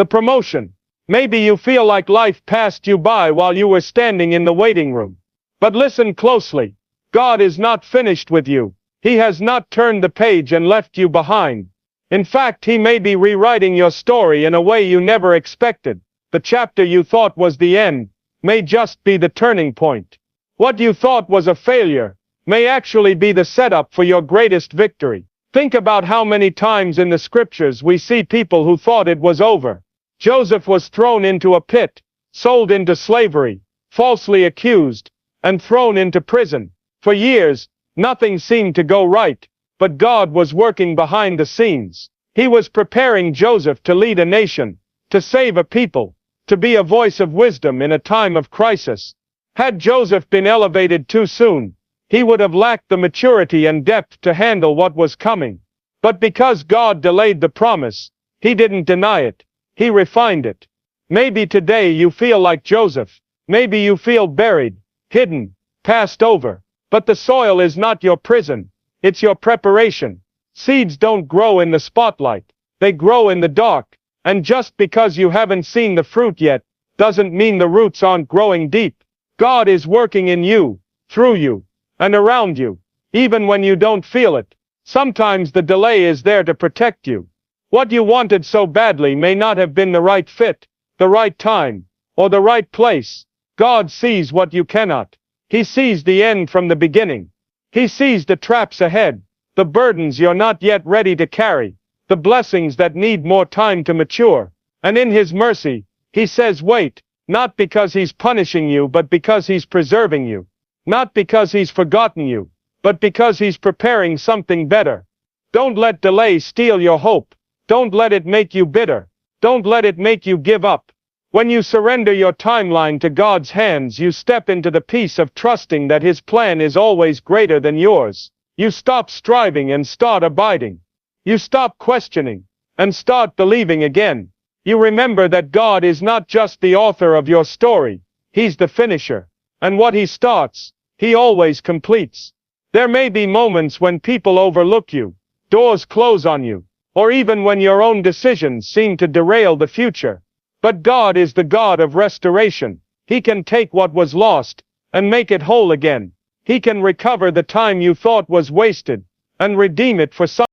the promotion. Maybe you feel like life passed you by while you were standing in the waiting room. But listen closely. God is not finished with you. He has not turned the page and left you behind. In fact, He may be rewriting your story in a way you never expected. The chapter you thought was the end may just be the turning point. What you thought was a failure may actually be the setup for your greatest victory. Think about how many times in the scriptures we see people who thought it was over. Joseph was thrown into a pit, sold into slavery, falsely accused, and thrown into prison. For years, nothing seemed to go right, but God was working behind the scenes. He was preparing Joseph to lead a nation, to save a people, to be a voice of wisdom in a time of crisis. Had Joseph been elevated too soon, he would have lacked the maturity and depth to handle what was coming. But because God delayed the promise, He didn't deny it. He refined it. Maybe today you feel like Joseph. Maybe you feel buried, hidden, passed over. But the soil is not your prison. It's your preparation. Seeds don't grow in the spotlight. They grow in the dark. And just because you haven't seen the fruit yet, doesn't mean the roots aren't growing deep. God is working in you, through you, and around you, even when you don't feel it. Sometimes the delay is there to protect you. What you wanted so badly may not have been the right fit, the right time, or the right place. God sees what you cannot. He sees the end from the beginning. He sees the traps ahead, the burdens you're not yet ready to carry, the blessings that need more time to mature. And in His mercy, He says wait, not because He's punishing you but because He's preserving you. Not because He's forgotten you, but because He's preparing something better. Don't let delay steal your hope. Don't let it make you bitter. Don't let it make you give up. When you surrender your timeline to God's hands, you step into the peace of trusting that His plan is always greater than yours. You stop striving and start abiding. You stop questioning and start believing again. You remember that God is not just the author of your story. He's the finisher. And what He starts, He always completes. There may be moments when people overlook you, doors close on you, or even when your own decisions seem to derail the future. But God is the God of restoration. He can take what was lost and make it whole again. He can recover the time you thought was wasted and redeem it for some